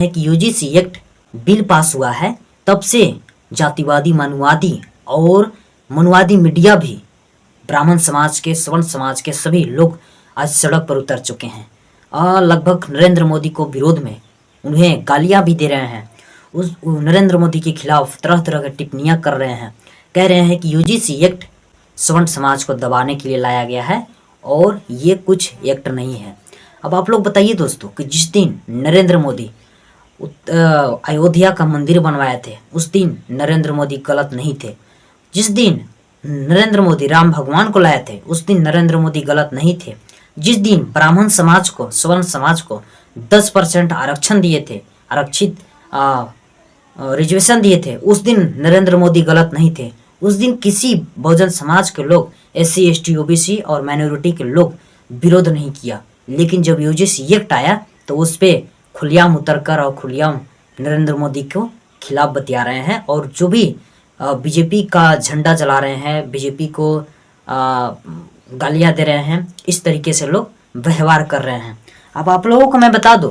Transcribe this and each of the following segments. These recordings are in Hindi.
है कि यूजीसी एक्ट बिल पास हुआ है तब से जातिवादी, मनुवादी और मनुवादी मीडिया भी ब्राह्मण समाज के, सवर्ण समाज के सभी लोग आज सड़क पर उतर चुके हैं और लगभग नरेंद्र मोदी को विरोध में उन्हें गालियां भी दे रहे हैं। उस नरेंद्र मोदी के खिलाफ तरह तरह की टिप्पणियां कर रहे हैं, कह रहे हैं कि यूजीसी एक्ट सवर्ण समाज को दबाने के लिए लाया गया है और ये कुछ एक्ट नहीं है। अब आप लोग बताइए दोस्तों कि जिस दिन नरेंद्र मोदी अयोध्या का मंदिर बनवाए थे उस दिन नरेंद्र मोदी गलत नहीं थे। जिस दिन नरेंद्र मोदी राम भगवान को लाए थे उस दिन नरेंद्र मोदी गलत नहीं थे। जिस दिन ब्राह्मण समाज को, सवर्ण समाज को 10% आरक्षण दिए थे, आरक्षित रिजर्वेशन दिए थे, उस दिन नरेंद्र मोदी गलत नहीं थे। उस दिन किसी बहुजन समाज के लोग, SC ST OBC और माइनॉरिटी के लोग विरोध नहीं किया। लेकिन जब यूजीसी एक्ट आया तो उस पर खुलेआम उतरकर और खुलेआम नरेंद्र मोदी को खिलाफ बतिया रहे हैं और जो भी बीजेपी का झंडा जला रहे हैं, बीजेपी को गालियां दे रहे हैं, इस तरीके से लोग व्यवहार कर रहे हैं। अब आप लोगों को मैं बता दूं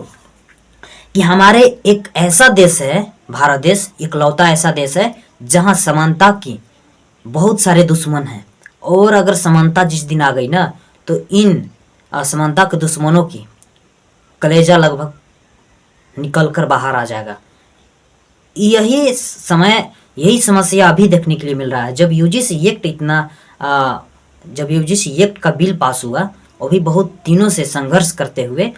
कि हमारे एक ऐसा देश है, भारत देश इकलौता ऐसा देश है जहां समानता की बहुत सारे दुश्मन हैं और अगर समानता जिस दिन आ गई ना तो इन असमानता के दुश्मनों की कलेजा लगभग निकल कर बाहर आ जाएगा। यही समस्या अभी देखने के लिए मिल रहा है। जब यूजीसी एक्ट का बिल पास हुआ, वो भी बहुत दिनों से संघर्ष करते हुए,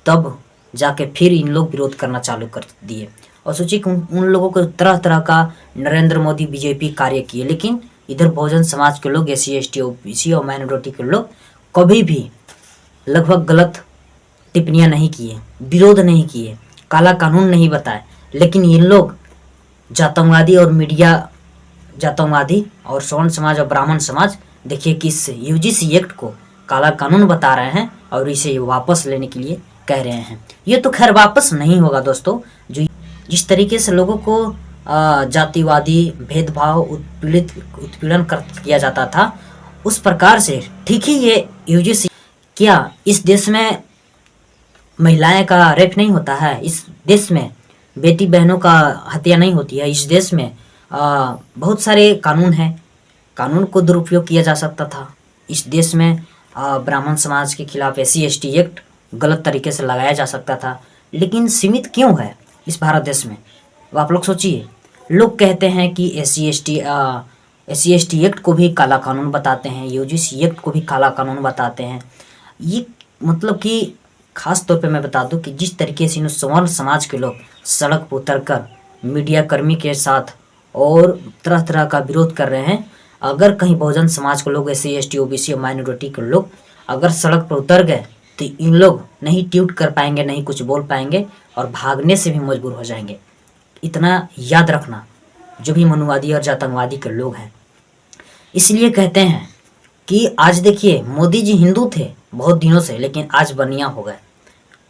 तब जाके फिर इन लोग विरोध करना चालू कर दिए। और सोचिए कि उन लोगों को तरह तरह का नरेंद्र मोदी, बीजेपी कार्य किए, लेकिन इधर बहुजन समाज के लोग, SC ST OBC और माइनॉरिटी के लोग कभी भी लगभग गलत टिप्पणियां नहीं किए, विरोध नहीं किए, काला कानून नहीं बताए। लेकिन ये लोग जातंकवादी और मीडिया, जातंकवादी और सवर्ण समाज और ब्राह्मण समाज देखिए कि इस यूजीसी एक्ट को काला कानून बता रहे हैं और इसे वापस लेने के लिए कह रहे हैं। ये तो खैर वापस नहीं होगा दोस्तों। जो जिस तरीके से लोगों को जातिवादी भेदभाव, उत्पीड़न किया जाता था, उस प्रकार से ठीक ही ये यूजीसी, क्या इस देश में महिलाएं का रेप नहीं होता है? इस देश में बेटी बहनों का हत्या नहीं होती है? इस देश में बहुत सारे कानून हैं, कानून को दुरुपयोग किया जा सकता था। इस देश में ब्राह्मण समाज के खिलाफ SC ST एक्ट गलत तरीके से लगाया जा सकता था, लेकिन सीमित क्यों है इस भारत देश में? आप लोग सोचिए। लोग कहते हैं कि SC ST एक्ट को भी काला कानून बताते हैं, यूजीसी एक्ट को भी काला कानून बताते हैं। ये मतलब कि खास तौर पे मैं बता दूं कि जिस तरीके से इन सवर्ण समाज के लोग सड़क पर उतरकर मीडिया कर्मी के साथ और तरह तरह का विरोध कर रहे हैं, अगर कहीं बहुजन समाज के लोग, SC ST OBC और माइनॉरिटी के लोग अगर सड़क पर उतर गए तो इन लोग नहीं ट्वीट कर पाएंगे, नहीं कुछ बोल पाएंगे और भागने से भी मजबूर हो जाएंगे। इतना याद रखना जो भी मनुवादी और जातंकवादी के लोग हैं। इसलिए कहते हैं कि आज देखिए, मोदी जी हिंदू थे बहुत दिनों से, लेकिन आज बनिया हो गए,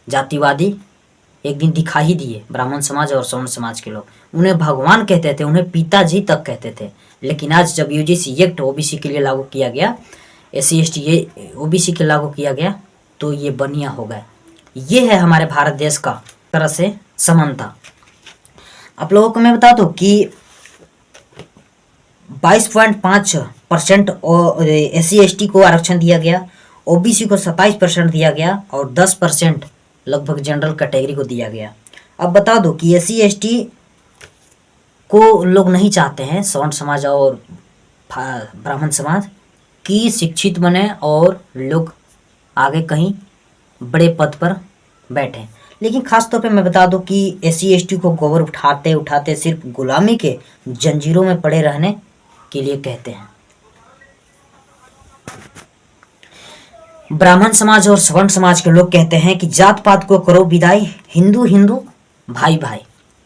जातिवादी एक दिन दिखा ही दिए। ब्राह्मण समाज और सवर्ण समाज के लोग उन्हें भगवान कहते थे, उन्हें पिताजी तक कहते थे। लेकिन आज जब यूजीसी एक्ट OBC के लिए लागू किया गया, SC ST OBC के लागू किया गया, तो ये बनिया हो गए। ये है हमारे भारत देश का तरह से समानता। आप लोगों को मैं बता दूं कि 22.5% SC ST को आरक्षण दिया गया, OBC को 27% दिया गया और 10% लगभग जनरल कैटेगरी को दिया गया। अब बता दो कि SC ST को लोग नहीं चाहते हैं, सवर्ण समाज और ब्राह्मण समाज, कि शिक्षित बने और लोग आगे कहीं बड़े पद पर बैठे। लेकिन खास तौर पे मैं बता दूं कि SC ST को गोबर उठाते उठाते सिर्फ गुलामी के जंजीरों में पड़े रहने के लिए कहते हैं। ब्राह्मण समाज और सवर्ण समाज के लोग कहते हैं कि जात पात को करो विदाई, हिंदू हिंदू भाई भाई।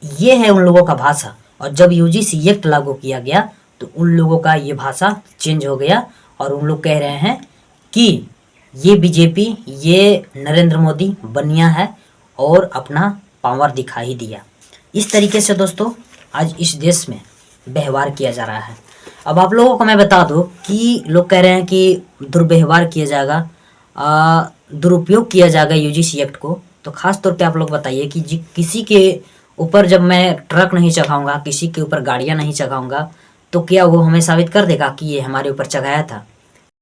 ये है उन लोगों का भाषा। और जब यूजीसी एक्ट लागू किया गया तो उन लोगों का ये भाषा चेंज हो गया और उन लोग कह रहे हैं कि ये बीजेपी, ये नरेंद्र मोदी बनिया है और अपना पावर दिखा ही दिया। इस तरीके से दोस्तों आज इस देश में व्यवहार किया जा रहा है। अब आप लोगों को मैं बता दूं कि लोग कह रहे हैं कि दुर्व्यवहार किया जाएगा, दुरुपयोग किया जाएगा यूजीसी एक्ट को। तो खास तौर पे आप लोग बताइए कि किसी के ऊपर जब मैं ट्रक नहीं चढ़ाऊंगा, किसी के ऊपर गाड़ियां नहीं चढ़ाऊंगा, तो क्या वो हमें साबित कर देगा कि ये हमारे ऊपर चढ़ाया था?